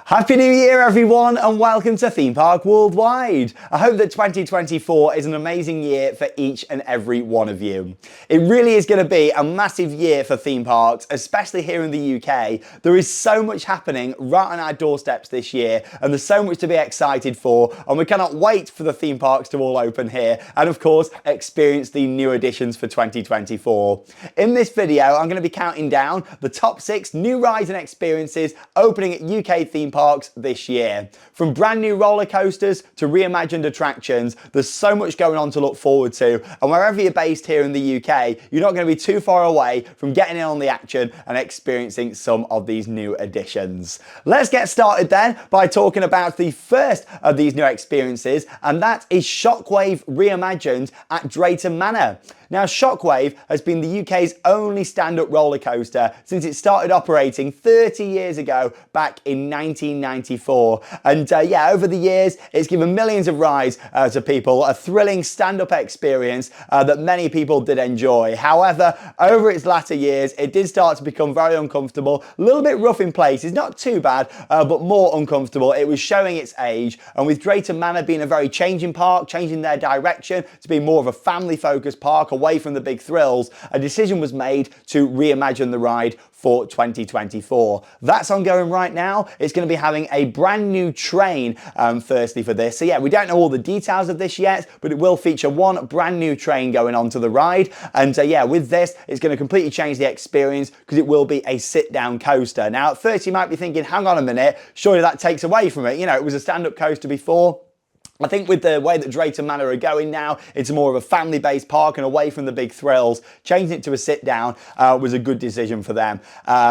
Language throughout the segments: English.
Happy New Year everyone and welcome to Theme Park Worldwide. I hope that 2024 is an amazing year for each and every one of you. It really is going to be a massive year for theme parks, especially here in the UK. There is so much happening right on our doorsteps this year and there's so much to be excited for, and we cannot wait for the theme parks to all open here and of course experience the new additions for 2024. In this video I'm going to be counting down the top 6 new rides and experiences opening at UK theme parks this year. From brand new roller coasters to reimagined attractions, there's so much going on to look forward to, and wherever you're based here in the UK, you're not going to be too far away from getting in on the action and experiencing some of these new additions. Let's get started then by talking about the first of these new experiences, and that is Shockwave Reimagined at Drayton Manor. Now, Shockwave has been the UK's only stand-up roller coaster since it started operating 30 years ago back in 1994. And yeah, over the years, it's given millions of rides to people, a thrilling stand-up experience that many people did enjoy. However, over its latter years, it did start to become very uncomfortable, a little bit rough in places, not too bad, but more uncomfortable. It was showing its age, and with Drayton Manor being a very changing park, changing their direction to be more of a family-focused park, away from the big thrills, a decision was made to reimagine the ride for 2024. That's ongoing right now. It's going to be having a brand new train firstly for this. So yeah, we don't know all the details of this yet, but it will feature one brand new train going onto the ride. And yeah, with this, it's going to completely change the experience because it will be a sit-down coaster. Now, at first you might be thinking, hang on a minute, surely that takes away from it. You know, it was a stand-up coaster before. I think with the way that Drayton Manor are going now, it's more of a family-based park and away from the big thrills. Changing it to a sit-down was a good decision for them,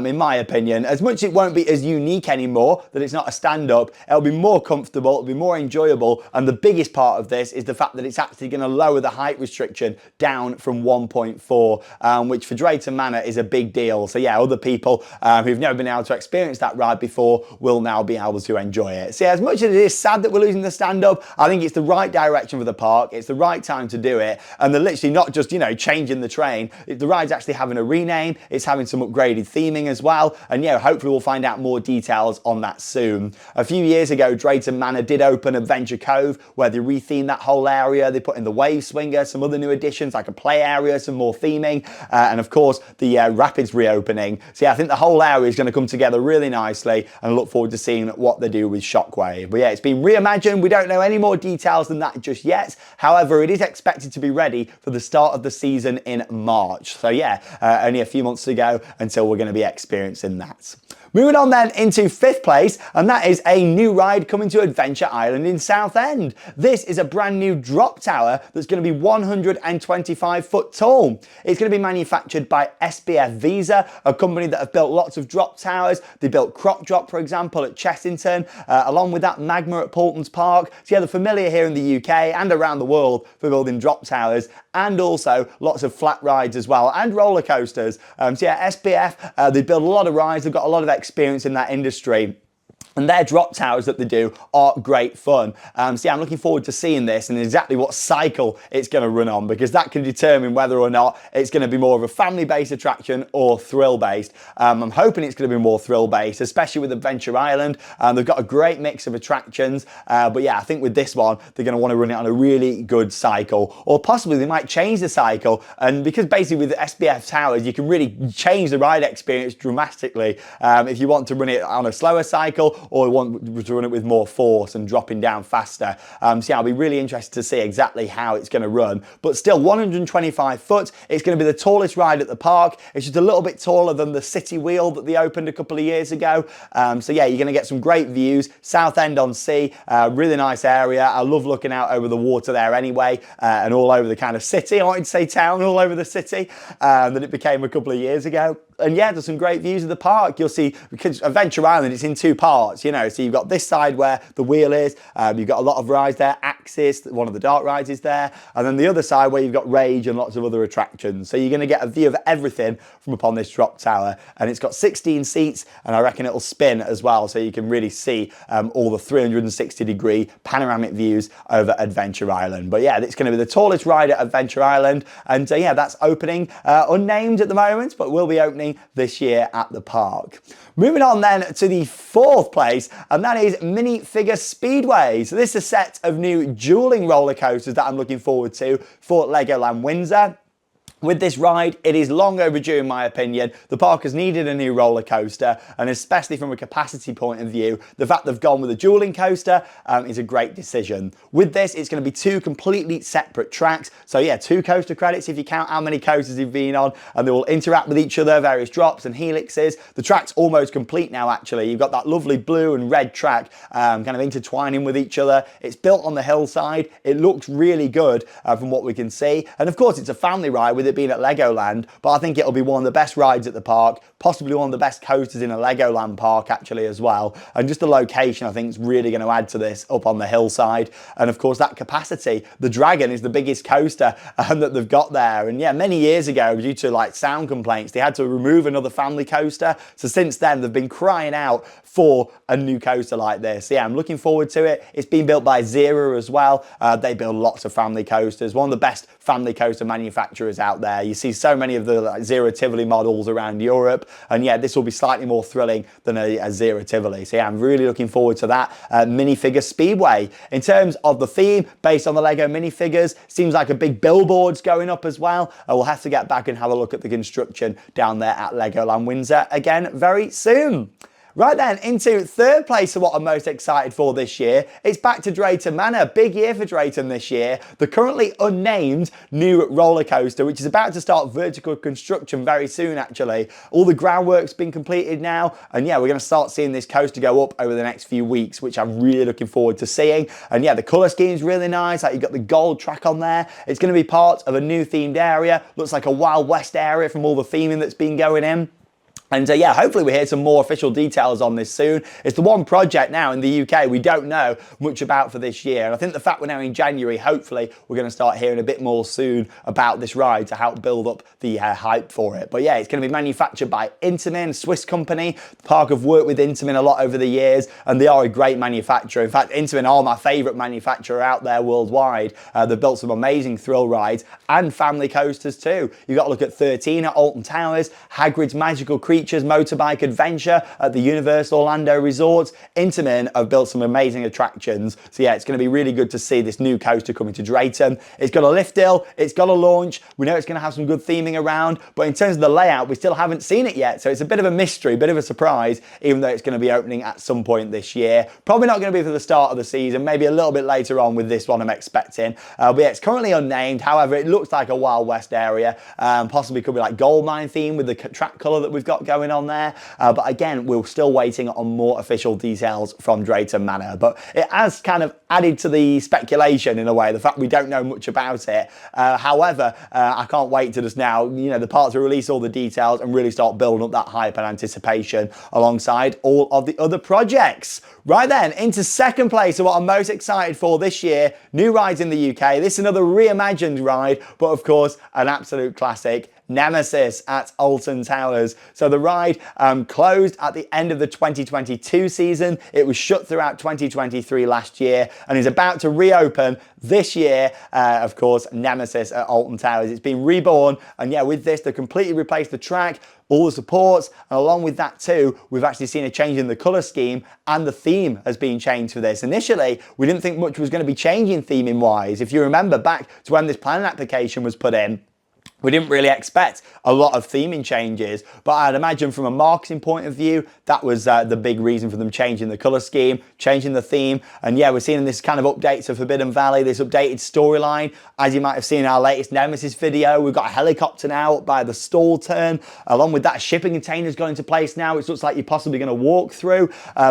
in my opinion. As much as it won't be as unique anymore, that it's not a stand-up, it'll be more comfortable, it'll be more enjoyable, and the biggest part of this is the fact that it's actually going to lower the height restriction down from 1.4, which for Drayton Manor is a big deal. So yeah, other people who've never been able to experience that ride before will now be able to enjoy it. So yeah, as much as it is sad that we're losing the stand-up, I think it's the right direction for the park, it's the right time to do it, and they're literally not just, you know, changing the train. The ride's actually having a rename, it's having some upgraded theming as well, and yeah, hopefully we'll find out more details on that soon. A few years ago, Drayton Manor did open Adventure Cove, where they rethemed that whole area. They put in the wave swinger, some other new additions like a play area, some more theming, and of course the Rapids reopening. So yeah, I think the whole area is going to come together really nicely, and I look forward to seeing what they do with Shockwave. But yeah, it's been reimagined. We don't know any more details than that just yet. However, it is expected to be ready for the start of the season in March. So yeah, only a few months to go until we're going to be experiencing that. Moving on then into 5th place, and that is a new ride coming to Adventure Island in Southend. This is a brand new drop tower that's going to be 125 foot tall. It's going to be manufactured by SBF Visa, a company that have built lots of drop towers. They built Croc Drop, for example, at Chessington, along with that Magma at Paultons Park. So yeah, they're familiar here in the UK and around the world for building drop towers, and also lots of flat rides as well, and roller coasters. So yeah, SBF, they build a lot of rides, they've got a lot of experience in that industry. And their drop towers that they do are great fun. So yeah, I'm looking forward to seeing this and exactly what cycle it's going to run on, because that can determine whether or not it's going to be more of a family-based attraction or thrill-based. I'm hoping it's going to be more thrill-based, especially with Adventure Island. They've got a great mix of attractions, but yeah, I think with this one, they're going to want to run it on a really good cycle, or possibly they might change the cycle. And because basically with the SBF towers, you can really change the ride experience dramatically if you want to run it on a slower cycle, or want to run it with more force and dropping down faster. So yeah, I'll be really interested to see exactly how it's going to run. But still, 125 foot, it's going to be the tallest ride at the park. It's just a little bit taller than the City Wheel that they opened a couple of years ago. So yeah, you're going to get some great views. Southend-on-Sea, really nice area. I love looking out over the water there anyway, and all over the kind of city. I wanted to say town, all over the city, that it became a couple of years ago. And yeah, there's some great views of the park. You'll see, because Adventure Island, it's in 2 parts, you know, so you've got this side where the wheel is, you've got a lot of rides there, Axis, one of the dark rides is there, and then the other side where you've got Rage and lots of other attractions. So you're going to get a view of everything from upon this drop tower, and it's got 16 seats, and I reckon it'll spin as well, so you can really see all the 360-degree panoramic views over Adventure Island. But yeah, it's going to be the tallest ride at Adventure Island, and yeah, that's opening unnamed at the moment, but will be opening happening this year at the park. Moving on then to the fourth place, and that is Minifigure Speedway. So this is a set of new dueling roller coasters that I'm looking forward to for Legoland Windsor. With this ride, it is long overdue in my opinion. The park has needed a new roller coaster, and especially from a capacity point of view, the fact they've gone with a dueling coaster is a great decision. With this, it's going to be two completely separate tracks. So yeah, 2 coaster credits if you count how many coasters you've been on, and they will interact with each other, various drops and helixes. The track's almost complete now actually. You've got that lovely blue and red track kind of intertwining with each other. It's built on the hillside. It looks really good from what we can see. And of course, it's a family ride with it being at Legoland, but I think it'll be one of the best rides at the park, possibly one of the best coasters in a Legoland park actually as well. And just the location I think is really going to add to this up on the hillside. And of course that capacity, the Dragon is the biggest coaster that they've got there. And yeah, many years ago, due to like sound complaints, they had to remove another family coaster. So since then they've been crying out for a new coaster like this. So yeah, I'm looking forward to it. It's been built by Zera as well. They build lots of family coasters. One of the best family coaster manufacturers out there. You see so many of the Zera Tivoli models around Europe, and yeah, this will be slightly more thrilling than a Zera Tivoli. So yeah, I'm really looking forward to that Minifigure Speedway. In terms of the theme, based on the Lego minifigures, seems like a big billboard's going up as well. We'll have to get back and have a look at the construction down there at Legoland Windsor again very soon. Right then, into third place of what I'm most excited for this year. It's back to Drayton Manor. Big year for Drayton this year. The currently unnamed new roller coaster, which is about to start vertical construction very soon actually. All the groundwork's been completed now, and yeah, we're going to start seeing this coaster go up over the next few weeks, which I'm really looking forward to seeing. And yeah, the colour scheme's really nice. Like, you've got the gold track on there. It's going to be part of a new themed area. Looks like a Wild West area from all the theming that's been going in. And yeah, hopefully we hear some more official details on this soon. It's the one project now in the UK we don't know much about for this year. And I think the fact we're now in January, hopefully we're going to start hearing a bit more soon about this ride to help build up the hype for it. But yeah, it's going to be manufactured by Intamin, Swiss company. The park have worked with Intamin a lot over the years, and they are a great manufacturer. In fact, Intamin are my favourite manufacturer out there worldwide. They've built some amazing thrill rides and family coasters too. You've got to look at 13 at Alton Towers, Hagrid's Magical Creatures Motorbike Adventure at the Universal Orlando Resort. Intamin have built some amazing attractions. So yeah, it's going to be really good to see this new coaster coming to Drayton. It's got a lift hill, it's got a launch. We know it's going to have some good theming around, but in terms of the layout, we still haven't seen it yet. So it's a bit of a mystery, a bit of a surprise, even though it's going to be opening at some point this year. Probably not going to be for the start of the season, maybe a little bit later on with this one I'm expecting. But yeah, it's currently unnamed. However, it looks like a Wild West area. Possibly could be like gold mine theme with the track colour that we've got going on there. But again, we're still waiting on more official details from Drayton Manor. But it has kind of added to the speculation in a way, the fact we don't know much about it. However, I can't wait to just now, you know, the park to release all the details and really start building up that hype and anticipation alongside all of the other projects. Right then, into second place of what I'm most excited for this year, new rides in the UK. This is another reimagined ride, but of course, an absolute classic. Nemesis at Alton Towers. So the ride closed at the end of the 2022 season. It was shut throughout 2023 last year and is about to reopen this year. Of course, Nemesis at Alton Towers. It's been reborn, and yeah, with this, they completely replaced the track, all the supports, and along with that too, we've actually seen a change in the colour scheme, and the theme has been changed for this. Initially, we didn't think much was going to be changing theming wise. If you remember back to when this planning application was put in, we didn't really expect a lot of theming changes, but I'd imagine from a marketing point of view, that was the big reason for them changing the colour scheme, changing the theme. And yeah, we're seeing this kind of update to Forbidden Valley, this updated storyline. As you might have seen in our latest Nemesis video, we've got a helicopter now up by the stall turn. Along with that, shipping containers gone into place now, which looks like you're possibly going to walk through.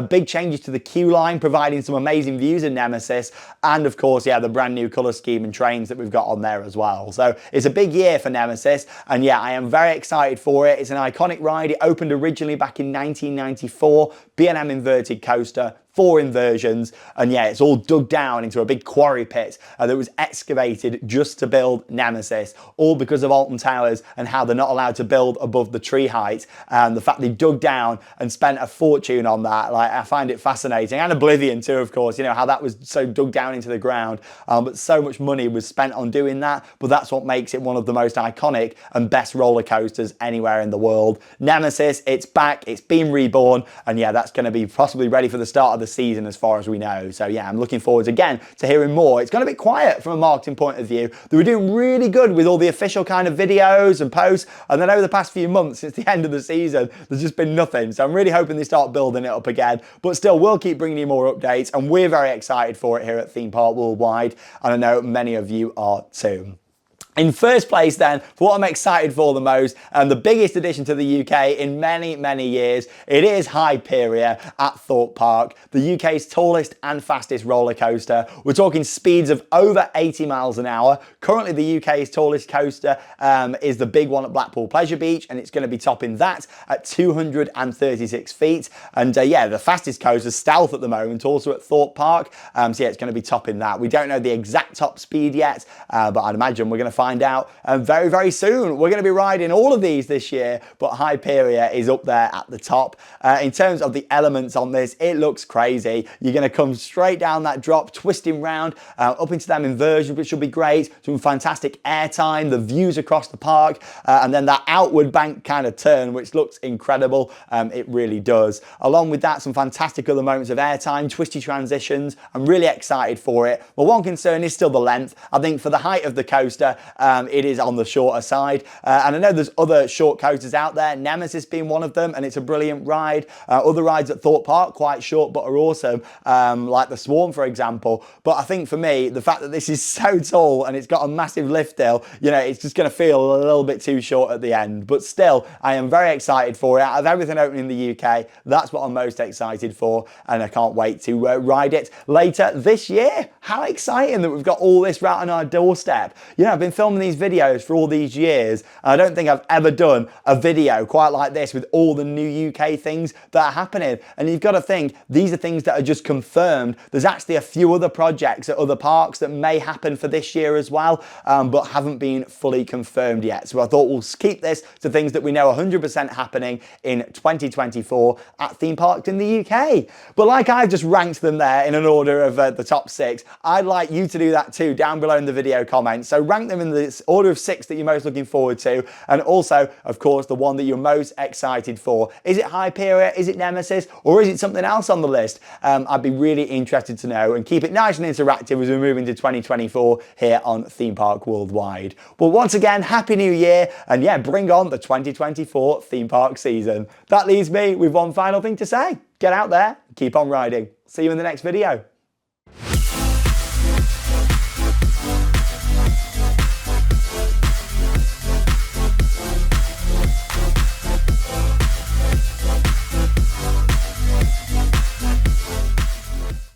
Big changes to the queue line, providing some amazing views in Nemesis. And of course, yeah, the brand new colour scheme and trains that we've got on there as well. So it's a big year for Nemesis, and yeah, I am very excited for it. It's an iconic ride. It opened originally back in 1994, B&M inverted coaster, 4 inversions, and yeah, it's all dug down into a big quarry pit that was excavated just to build Nemesis, all because of Alton Towers and how they're not allowed to build above the tree height, and the fact they dug down and spent a fortune on that. Like, I find it fascinating. And Oblivion too, of course, you know, how that was so dug down into the ground, but so much money was spent on doing that, but that's what makes it one of the most iconic and best roller coasters anywhere in the world. Nemesis, it's back, it's been reborn, and yeah, that's going to be possibly ready for the start of the season as far as we know. So yeah, I'm looking forward again to hearing more. It's going to be quiet from a marketing point of view. They were doing really good with all the official kind of videos and posts, and then over the past few months since the end of the season, there's just been nothing. So I'm really hoping they start building it up again, but still, we'll keep bringing you more updates, and we're very excited for it here at Theme Park Worldwide, and I know many of you are too. In first place then, for what I'm excited for the most, and the biggest addition to the UK in many, many years, it is Hyperia at Thorpe Park, the UK's tallest and fastest roller coaster. We're talking speeds of over 80 miles an hour. Currently the UK's tallest coaster is the big one at Blackpool Pleasure Beach, and it's going to be topping that at 236 feet. And yeah, the fastest coaster, Stealth at the moment, also at Thorpe Park. So yeah, it's going to be topping that. We don't know the exact top speed yet, but I'd imagine we're going to find out very, very soon. We're going to be riding all of these this year, but Hyperia is up there at the top. In terms of the elements on this, it looks crazy. You're going to come straight down that drop, twisting round up into them inversions, which will be great. Some fantastic airtime, the views across the park, and then that outward bank kind of turn, which looks incredible. It really does. Along with that, some fantastic other moments of airtime, twisty transitions. I'm really excited for it. Well, one concern is still the length. I think for the height of the coaster, it is on the shorter side, and I know there's other short coasters out there, Nemesis being one of them, and it's a brilliant ride. Other rides at Thorpe Park, quite short but are awesome, like the Swarm for example. But I think for me, the fact that this is so tall and it's got a massive lift hill, you know, it's just going to feel a little bit too short at the end. But still, I am very excited for it. Out of everything opening in the UK, that's what I'm most excited for, and I can't wait to ride it later this year. How exciting that we've got all this right on our doorstep. You know, I've been filming these videos for all these years, and I don't think I've ever done a video quite like this with all the new UK things that are happening. And you've got to think, these are things that are just confirmed. There's actually a few other projects at other parks that may happen for this year as well, but haven't been fully confirmed yet. So I thought we'll keep this to things that we know 100% happening in 2024 at theme parks in the UK. But like I've just ranked them there in an order of the top 6, I'd like you to do that too down below in the video comments. So rank them in the order of 6 that you're most looking forward to, and also, of course, the one that you're most excited for. Is it Hyperia? Is it Nemesis? Or is it something else on the list? I'd be really interested to know, and keep it nice and interactive as we move into 2024 here on Theme Park Worldwide. Well, once again, Happy New Year, and yeah, bring on the 2024 theme park season. That leaves me with one final thing to say. Get out there, keep on riding. See you in the next video.